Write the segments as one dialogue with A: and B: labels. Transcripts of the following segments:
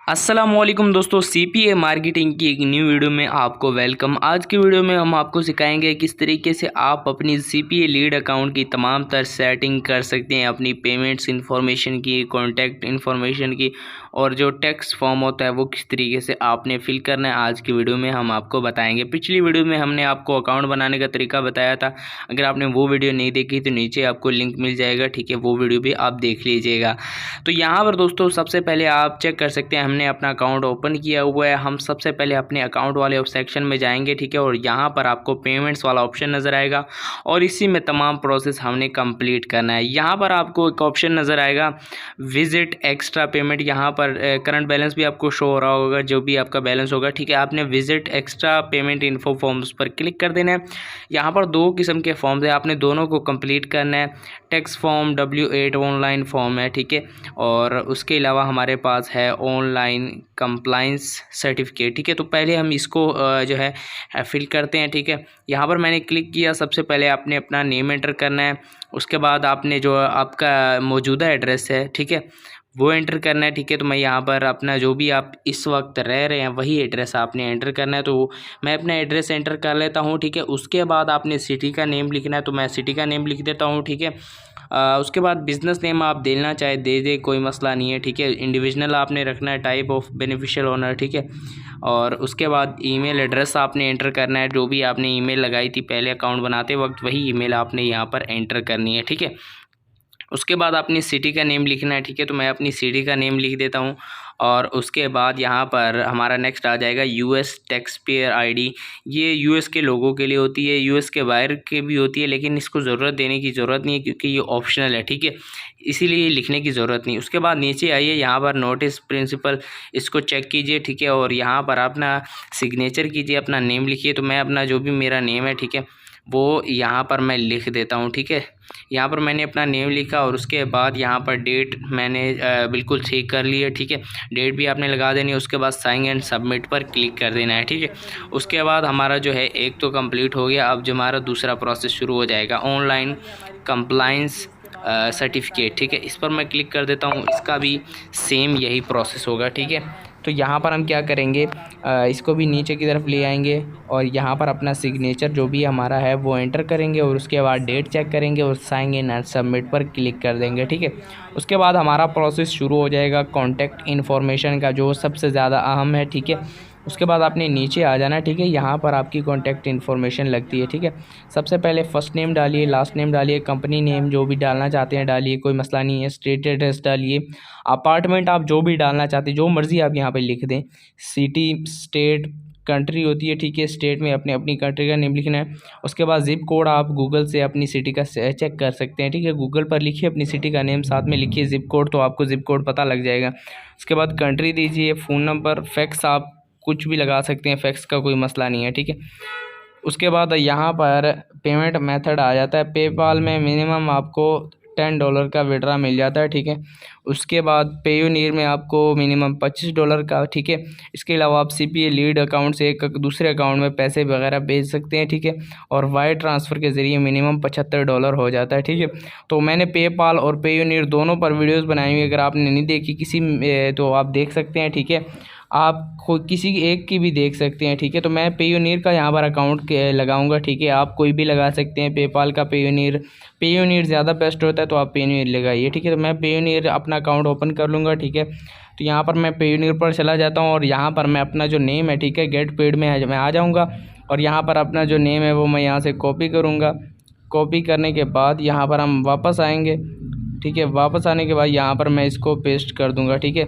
A: अस्सलामुअलैकुम दोस्तों, CPA marketing की एक न्यू वीडियो में आपको वेलकम। आज की वीडियो में हम आपको सिखाएंगे किस तरीके से आप अपनी सीपीए लीड अकाउंट की तमाम तर सेटिंग कर सकते हैं, अपनी पेमेंट्स इन्फॉर्मेशन की, कॉन्टैक्ट इन्फॉर्मेशन की, और जो टैक्स फॉर्म होता है वो किस तरीके से आपने फिल करना है। आज की वीडियो में हम आपको बताएंगे। पिछली वीडियो में हमने आपको अकाउंट बनाने का तरीका बताया था। अगर आपने वो वीडियो नहीं देखी तो नीचे आपको लिंक मिल जाएगा, ठीक है, वो वीडियो भी आप देख लीजिएगा। तो यहाँ पर दोस्तों सबसे पहले आप चेक कर सकते हैं हमने अपना अकाउंट ओपन किया हुआ है। हम सबसे पहले अपने अकाउंट वाले सेक्शन में जाएंगे, ठीक है, और यहाँ पर आपको पेमेंट्स वाला ऑप्शन नज़र आएगा और इसी में तमाम प्रोसेस हमने कंप्लीट करना है। यहाँ पर आपको एक ऑप्शन नज़र आएगा विजिट एक्स्ट्रा पेमेंट। यहाँ पर करंट बैलेंस भी आपको शो हो रहा होगा, जो भी आपका बैलेंस होगा, ठीक है। आपने visit extra payment info forms पर क्लिक कर देना है। यहाँ पर दो किस्म के फॉर्म्स है, आपने दोनों को कंप्लीट करना है। Tax form W8 online form है, ठीक है, और उसके अलावा हमारे पास है ऑनलाइन कंप्लाइंस सर्टिफिकेट, ठीक है। तो पहले हम इसको जो है फिल करते हैं, ठीक है। यहाँ पर मैंने क्लिक किया। सबसे पहले आपने अपना नेम एंटर करना है, उसके बाद आपने जो आपका मौजूदा एड्रेस है, ठीक है, वो एंटर करना है, ठीक है। तो मैं यहाँ पर अपना जो भी आप इस वक्त रह रहे हैं वही एड्रेस आपने एंटर करना है। तो मैं अपना एड्रेस एंटर कर लेता हूँ, ठीक है। उसके बाद आपने सिटी का नेम लिखना है, तो मैं सिटी का नेम लिख देता हूँ, ठीक है। उसके बाद बिज़नेस नेम आप देना चाहे दे दे, कोई मसला नहीं है, ठीक है। इंडिविजुअल आपने रखना है, टाइप ऑफ बेनिफिशियल ओनर, ठीक है। और उसके बाद ईमेल एड्रेस आपने एंटर करना है, जो भी आपने ईमेल लगाई थी पहले अकाउंट बनाते वक्त वही ईमेल आपने यहाँ पर एंटर करनी है, ठीक है। उसके बाद अपनी सिटी का नेम लिखना है, ठीक है। तो मैं अपनी सिटी का नेम लिख देता हूँ। और उसके बाद यहाँ पर हमारा नेक्स्ट आ जाएगा यूएस टैक्स पेयर आईडी। ये यूएस के लोगों के लिए होती है, यूएस के बाहर के भी होती है, लेकिन इसको ज़रूरत देने की ज़रूरत नहीं है क्योंकि ये ऑप्शनल है, ठीक है, इसीलिए लिखने की ज़रूरत नहीं। उसके बाद नीचे आइए, यहाँ पर नोटिस प्रिंसिपल, इसको चेक कीजिए, ठीक है, और यहाँ पर अपना सिग्नेचर कीजिए, अपना नेम लिखिए। तो मैं अपना जो भी मेरा नेम है, ठीक है, वो यहाँ पर मैं लिख देता हूँ, ठीक है। यहाँ पर मैंने अपना नेम लिखा और उसके बाद यहाँ पर डेट मैंने बिल्कुल ठीक कर ली है, ठीक है। डेट भी आपने लगा देनी है। उसके बाद साइन एंड सबमिट पर क्लिक कर देना है, ठीक है। उसके बाद हमारा जो है एक तो कंप्लीट हो गया। अब जो हमारा दूसरा प्रोसेस शुरू हो जाएगा, ऑनलाइन कंप्लाइंस सर्टिफिकेट, ठीक है। इस पर मैं क्लिक कर देता हूँ। इसका भी सेम यही प्रोसेस होगा, ठीक है। तो यहाँ पर हम क्या करेंगे, इसको भी नीचे की तरफ ले आएंगे और यहाँ पर अपना सिग्नेचर जो भी हमारा है वो एंटर करेंगे और उसके बाद डेट चेक करेंगे और साइन इन एंड सबमिट पर क्लिक कर देंगे, ठीक है। उसके बाद हमारा प्रोसेस शुरू हो जाएगा कॉन्टैक्ट इन्फॉर्मेशन का, जो सबसे ज़्यादा अहम है, ठीक है। उसके बाद आपने नीचे आ जाना, ठीक है। यहाँ पर आपकी कॉन्टैक्ट इन्फॉर्मेशन लगती है, ठीक है। सबसे पहले फ़र्स्ट नेम डालिए, लास्ट नेम डालिए, कंपनी नेम जो भी डालना चाहते हैं डालिए, कोई मसला नहीं है। स्ट्रीट एड्रेस डालिए, अपार्टमेंट आप जो भी डालना चाहते हैं, जो मर्ज़ी आप यहाँ पे लिख दें। सिटी, स्टेट, कंट्री होती है, ठीक है, स्टेट में अपने अपनी कंट्री का नेम लिखना है। उसके बाद ज़िप कोड आप गूगल से अपनी सिटी का चेक कर सकते हैं, ठीक है। गूगल पर लिखिए अपनी सिटी का नेम, साथ में लिखिए ज़िप कोड, तो आपको ज़िप कोड पता लग जाएगा। उसके बाद कंट्री दीजिए, फ़ोन नंबर, फैक्स आप कुछ भी लगा सकते हैं, फैक्स का कोई मसला नहीं है, ठीक है। उसके बाद यहाँ पर पेमेंट मेथड आ जाता है। पेपाल में मिनिमम आपको $10 का विड्रा मिल जाता है, ठीक है। उसके बाद पेयोनियर में आपको मिनिमम $25 का, ठीक है। इसके अलावा आप सीपीए लीड अकाउंट से एक दूसरे अकाउंट में पैसे वगैरह भेज सकते हैं, ठीक है। और वायर ट्रांसफ़र के ज़रिए मिनिमम $75 हो जाता है, ठीक है। तो मैंने पेपाल और पेयोनियर दोनों पर वीडियोज़ बनाई हुई, अगर आपने नहीं देखी किसी तो आप देख सकते हैं, ठीक है। आप खुद किसी एक की भी देख सकते हैं, ठीक है। तो मैं पेयोनियर का यहाँ पर अकाउंट लगाऊंगा, ठीक है। आप कोई भी लगा सकते हैं, पेपाल का पेयोनियर ज़्यादा बेस्ट होता है, तो आप पेयोनियर लगाइए, ठीक है। तो मैं पेयोनियर अपना अकाउंट ओपन कर लूँगा, ठीक है। तो यहाँ पर मैं पेयोनियर पर चला जाता हूँ और यहाँ पर मैं अपना जो नेम है, ठीक है, गेट पेड में मैं आ जाऊँगा और यहाँ पर अपना जो नेम है वो मैं यहाँ से कॉपी करूँगा। कॉपी करने के बाद यहाँ पर हम वापस आएँगे, ठीक है। वापस आने के बाद यहाँ पर मैं इसको पेस्ट कर दूँगा, ठीक है।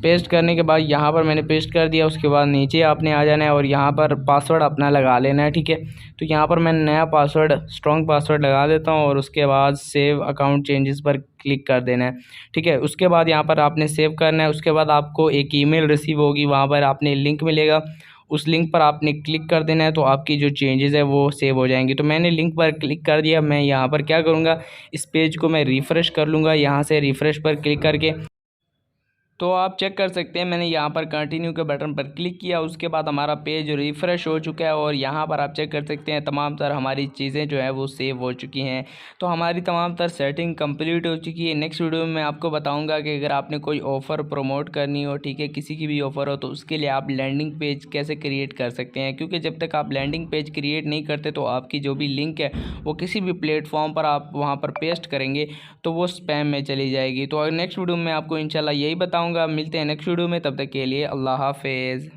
A: पेस्ट करने के बाद यहाँ पर मैंने पेस्ट कर दिया। उसके बाद नीचे आपने आ जाना है और यहाँ पर पासवर्ड अपना लगा लेना है, ठीक है। तो यहाँ पर मैं नया पासवर्ड, स्ट्रॉन्ग पासवर्ड लगा देता हूँ और उसके बाद सेव अकाउंट चेंजेस पर क्लिक कर देना है, ठीक है। उसके बाद यहाँ पर आपने सेव करना है। उसके बाद आपको एक ईमेल रिसीव होगी, वहाँ पर आपने लिंक मिलेगा, उस लिंक पर आपने क्लिक कर देना है, तो आपकी जो चेंजेस है वो सेव हो जाएंगी। तो मैंने लिंक पर क्लिक कर दिया। मैं यहाँ पर क्या करूँगा, इस पेज को मैं रिफ़्रेश कर लूँगा। यहाँ से रिफ़्रेश पर क्लिक करके तो आप चेक कर सकते हैं, मैंने यहाँ पर कंटिन्यू के बटन पर क्लिक किया, उसके बाद हमारा पेज रिफ़्रेश हो चुका है और यहाँ पर आप चेक कर सकते हैं तमाम तर हमारी चीज़ें जो है वो सेव हो चुकी हैं। तो हमारी तमाम तर सेटिंग कंप्लीट हो चुकी है। नेक्स्ट वीडियो में मैं आपको बताऊँगा कि अगर आपने कोई ऑफ़र प्रमोट करनी हो, ठीक है, किसी की भी ऑफ़र हो, तो उसके लिए आप लैंडिंग पेज कैसे क्रिएट कर सकते हैं, क्योंकि जब तक आप लैंडिंग पेज क्रिएट नहीं करते तो आपकी जो भी लिंक है वो किसी भी प्लेटफॉर्म पर आप वहाँ पर पेस्ट करेंगे तो वो स्पैम में चली जाएगी। तो नेक्स्ट वीडियो में आपको इंशाल्लाह यही बताऊँगा। मिलते हैं नेक्स्ट वीडियो में, तब तक के लिए अल्लाह हाफिज़।